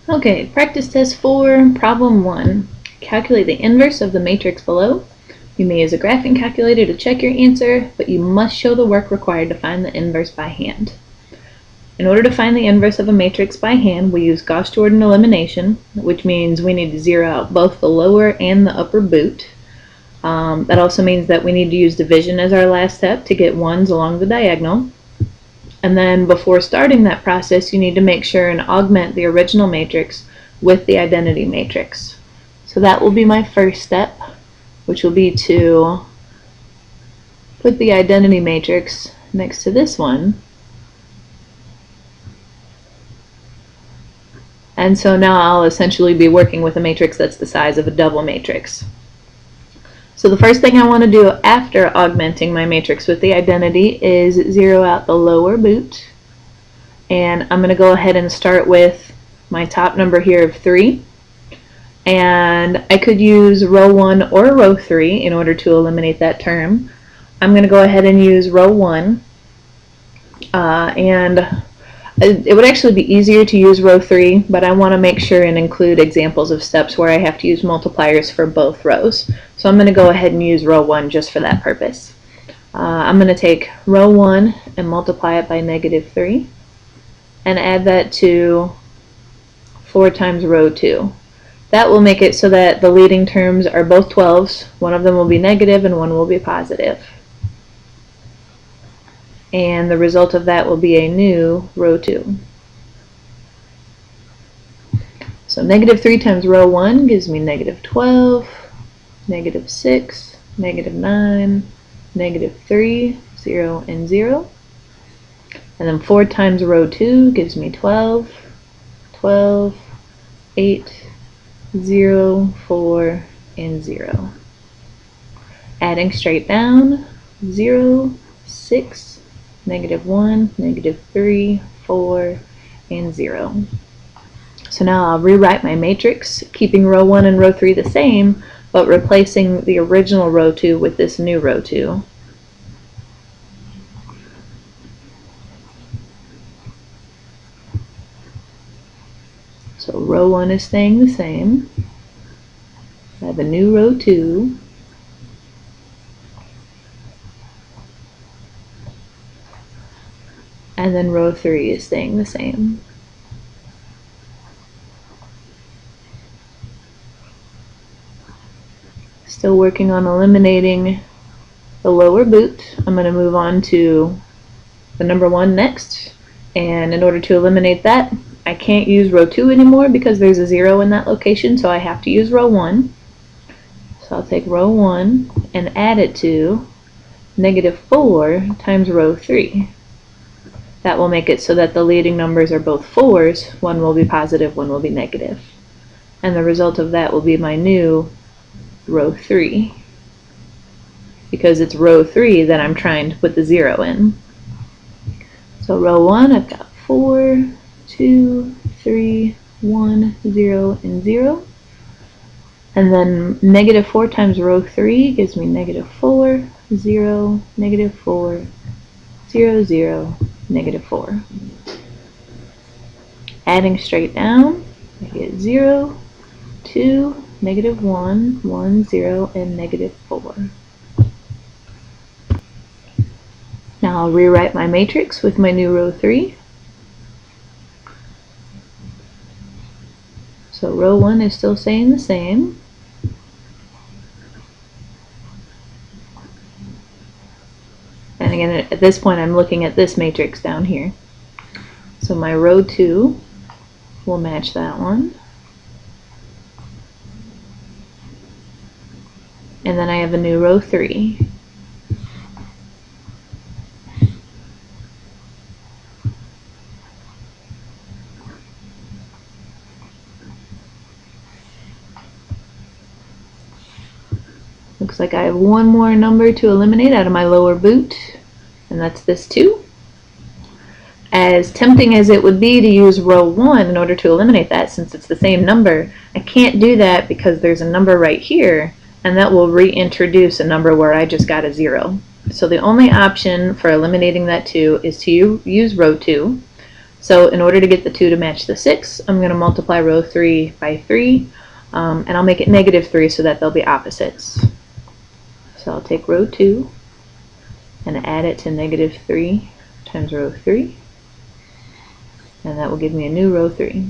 Okay, practice test 4, problem 1. Calculate the inverse of the matrix below. You may use a graphing calculator to check your answer, but you must show the work required to find the inverse by hand. In order to find the inverse of a matrix by hand, we use Gauss-Jordan elimination, which means we need to zero out both the lower and the upper boot. That also means that we need to use division as our last step to get ones along the diagonal. And then before starting that process, you need to make sure and augment the original matrix with the identity matrix. So that will be my first step, which will be to put the identity matrix next to this one. And so now I'll essentially be working with a matrix that's the size of a double matrix. So the first thing I want to do after augmenting my matrix with the identity is zero out the lower boot. And I'm going to go ahead and start with my top number here of 3. And I could use row 1 or row 3 in order to eliminate that term. I'm going to go ahead and use row 1. And it would actually be easier to use row 3, but I want to make sure and include examples of steps where I have to use multipliers for both rows. So I'm going to go ahead and use row 1 just for that purpose. I'm going to take row 1 and multiply it by -3 and add that to 4 times row 2. That will make it so that the leading terms are both 12s. One of them will be negative and one will be positive. And the result of that will be a new row 2. So -3 times row 1 gives me -12, -6, -9, -3, 0, and 0. And then 4 times row 2 gives me 12, 12, 8, 0, 4, and 0. Adding straight down, 0, 6, -1, -3, 4, and 0. So now I'll rewrite my matrix, keeping row 1 and row 3 the same, but replacing the original row 2 with this new row 2. So row 1 is staying the same. I have a new row 2. And then row 3 is staying the same. Still working on eliminating the lower boot. I'm going to move on to the number 1 next. And in order to eliminate that, I can't use row 2 anymore because there's a 0 in that location, so I have to use row 1. So I'll take row 1 and add it to -4 times row 3. That will make it so that the leading numbers are both 4s. One will be positive, one will be negative. And the result of that will be my new row 3. Because it's row 3 that I'm trying to put the 0 in. So row 1, I've got 4, 2, 3, 1, 0, and 0. And then -4 times row 3 gives me -4, 0, -4, 0, 0, -4. Adding straight down, I get 0, 2, -1, 1, 0, and -4. Now I'll rewrite my matrix with my new row 3. So row 1 is still staying the same. And again, at this point, I'm looking at this matrix down here. So my row 2 will match that one. And then I have a new row 3. Looks like I have one more number to eliminate out of my lower boot, and that's this 2. As tempting as it would be to use row 1 in order to eliminate that, since it's the same number, I can't do that because there's a number right here, and that will reintroduce a number where I just got a 0. So the only option for eliminating that 2 is to use row 2. So in order to get the 2 to match the 6, I'm going to multiply row 3 by 3, and I'll make it -3 so that they'll be opposites. So I'll take row 2 and add it to -3 times row 3, and that will give me a new row 3.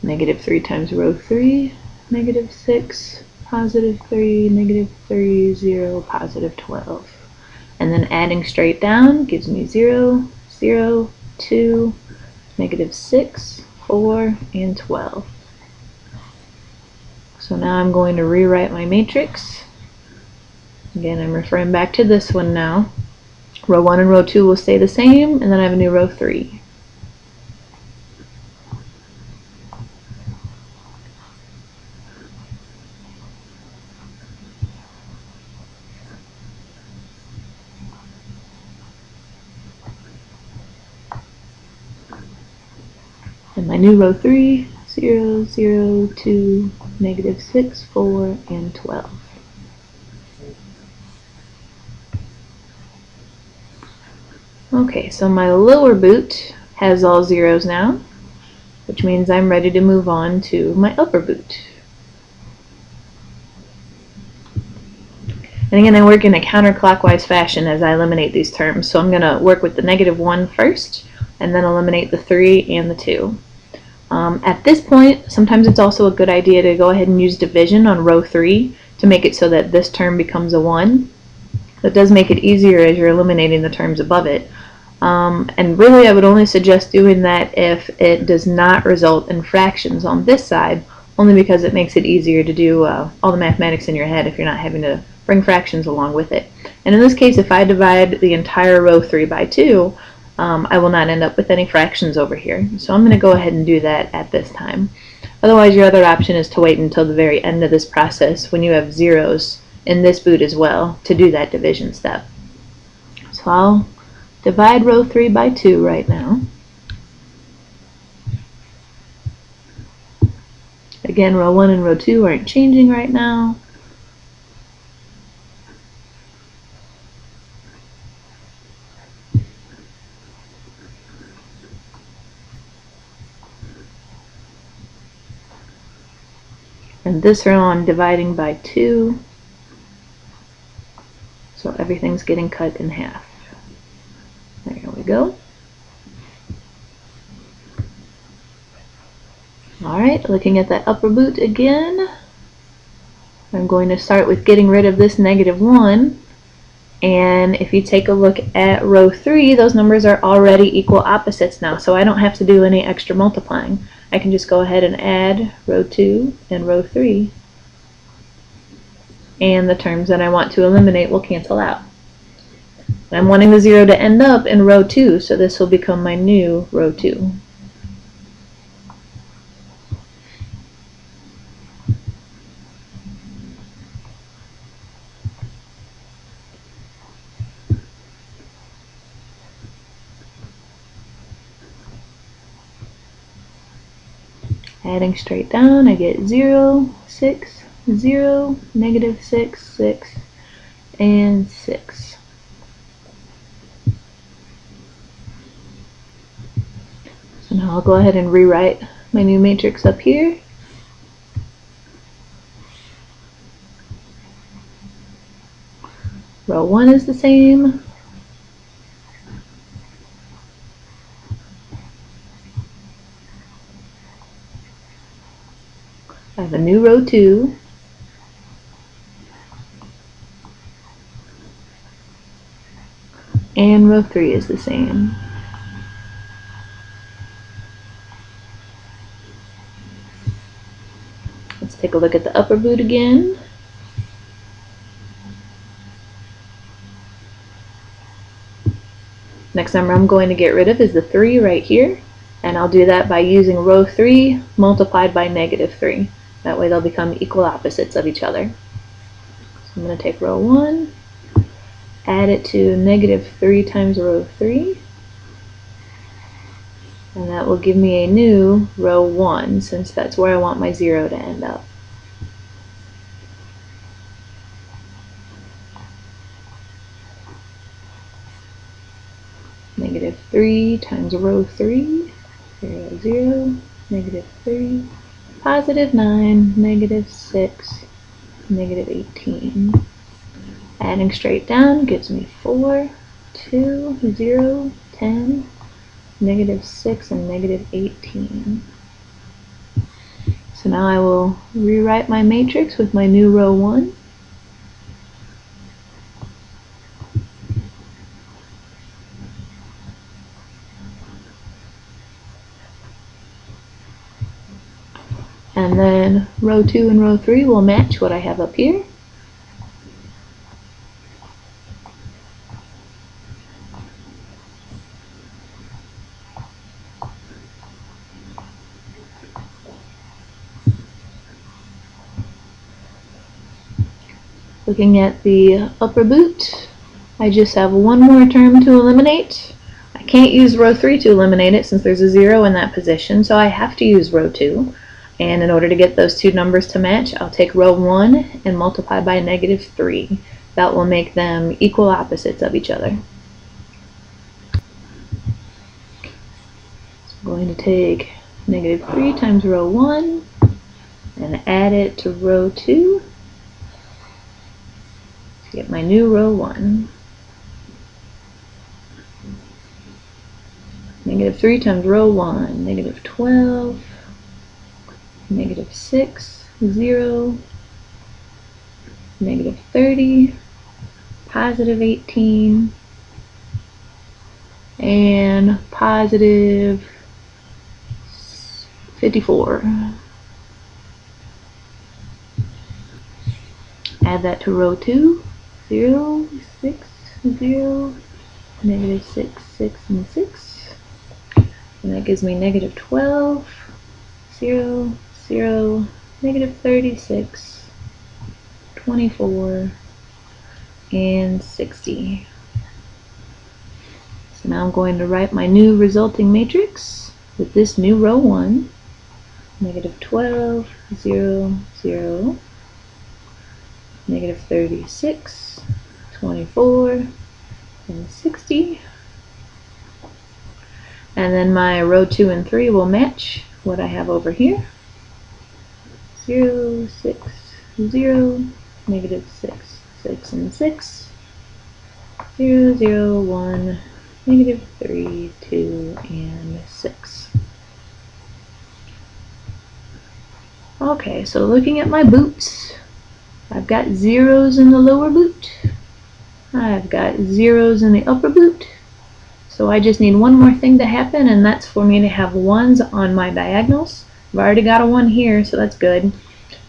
-3 times row 3, -6, +3, -3, 0, +12. And then adding straight down gives me 0, 0, 2, -6, 4, and 12. So now I'm going to rewrite my matrix. Again, I'm referring back to this one now. Row 1 and row 2 will stay the same, and then I have a new row 3. And my new row 3, 0, 0, 2, -6, 4, and 12. Okay, so my lower boot has all zeros now, which means I'm ready to move on to my upper boot. And again, I work in a counterclockwise fashion as I eliminate these terms. So I'm going to work with the -1 first, and then eliminate the 3 and the 2. At this point, sometimes it's also a good idea to go ahead and use division on row 3 to make it so that this term becomes a 1. That does make it easier as you're eliminating the terms above it. And really I would only suggest doing that if it does not result in fractions on this side, only because it makes it easier to do all the mathematics in your head if you're not having to bring fractions along with it. And in this case, if I divide the entire row 3 by 2, I will not end up with any fractions over here. So I'm going to go ahead and do that at this time. Otherwise, your other option is to wait until the very end of this process when you have zeros in this boot as well to do that division step. So I'll divide row 3 by 2 right now. Again, row 1 and row 2 aren't changing right now. And this row I'm dividing by 2. So everything's getting cut in half. There we go. Alright, looking at that upper boot again, I'm going to start with getting rid of this -1. And if you take a look at row 3, those numbers are already equal opposites now, so I don't have to do any extra multiplying. I can just go ahead and add row 2 and row 3. And the terms that I want to eliminate will cancel out. I'm wanting the 0 to end up in row 2, so this will become my new row 2. Adding straight down, I get 0, 6, 0, -6, 6, and 6. So now I'll go ahead and rewrite my new matrix up here. Row 1 is the same. I have a new row 2. And row 3 is the same. Let's take a look at the upper boot again. Next number I'm going to get rid of is the 3 right here. And I'll do that by using row 3 multiplied by -3. That way they'll become equal opposites of each other. So I'm going to take row 1, add it to -3 times row 3. And that will give me a new row 1, since that's where I want my 0 to end up. Negative 3 times row 3, 0, 0, negative 3, positive 9, negative 6, negative 18. Adding straight down gives me 4, 2, 0, 10, negative 6, and negative 18. So now I will rewrite my matrix with my new row 1. And then row 2 and row 3 will match what I have up here. Looking at the upper boot, I just have one more term to eliminate. I can't use row 3 to eliminate it since there's a 0 in that position, so I have to use row 2. And in order to get those two numbers to match, I'll take row 1 and multiply by negative 3. That will make them equal opposites of each other. So I'm going to take negative 3 times row 1 and add it to row 2 to get my new row 1. Negative 3 times row 1, negative 12, negative 6, 0, negative 30, positive 18, and positive 54. Add that to row 2, 0, 6, 0, negative 6, 6, and 6. And that gives me negative 12, 0, 0, negative 36, 24, and 60. So now I'm going to write my new resulting matrix with this new row 1, negative 12, 0, 0, negative 36, 24, and 60. And then my row 2 and 3 will match what I have over here. 0, 6, 0, negative 6, 6, and 6. 0, 0, 1, negative 3, 2, and 6. Okay, so looking at my boots, I've got zeros in the lower boot. I've got zeros in the upper boot. So I just need one more thing to happen, and that's for me to have 1s on my diagonals. I've already got a 1 here, so that's good.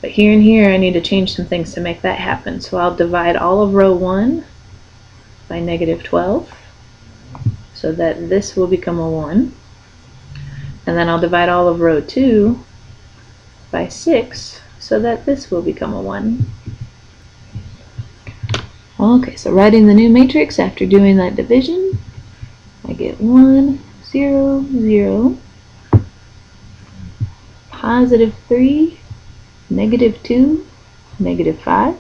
But here and here I need to change some things to make that happen. So I'll divide all of row 1 by negative 12, so that this will become a 1. And then I'll divide all of row 2 by 6, so that this will become a 1. Okay, so writing the new matrix after doing that division, I get 1, 0, 0, positive 3, negative 2, negative 5.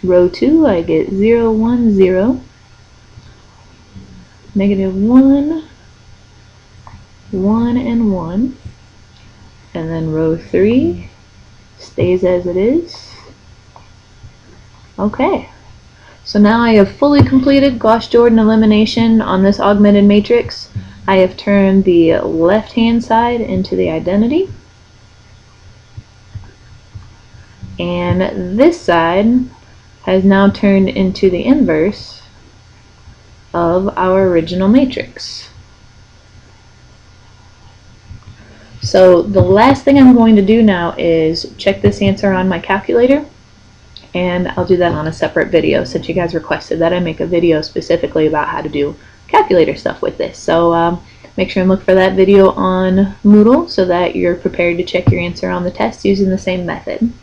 Row 2, I get 0, 1, 0, negative 1, 1, and 1. And then row 3 stays as it is. Okay. So now I have fully completed Gauss-Jordan elimination on this augmented matrix. I have turned the left-hand side into the identity. And this side has now turned into the inverse of our original matrix. So the last thing I'm going to do now is check this answer on my calculator. And I'll do that on a separate video since you guys requested that I make a video specifically about how to do calculator stuff with this. So make sure and look for that video on Moodle so that you're prepared to check your answer on the test using the same method.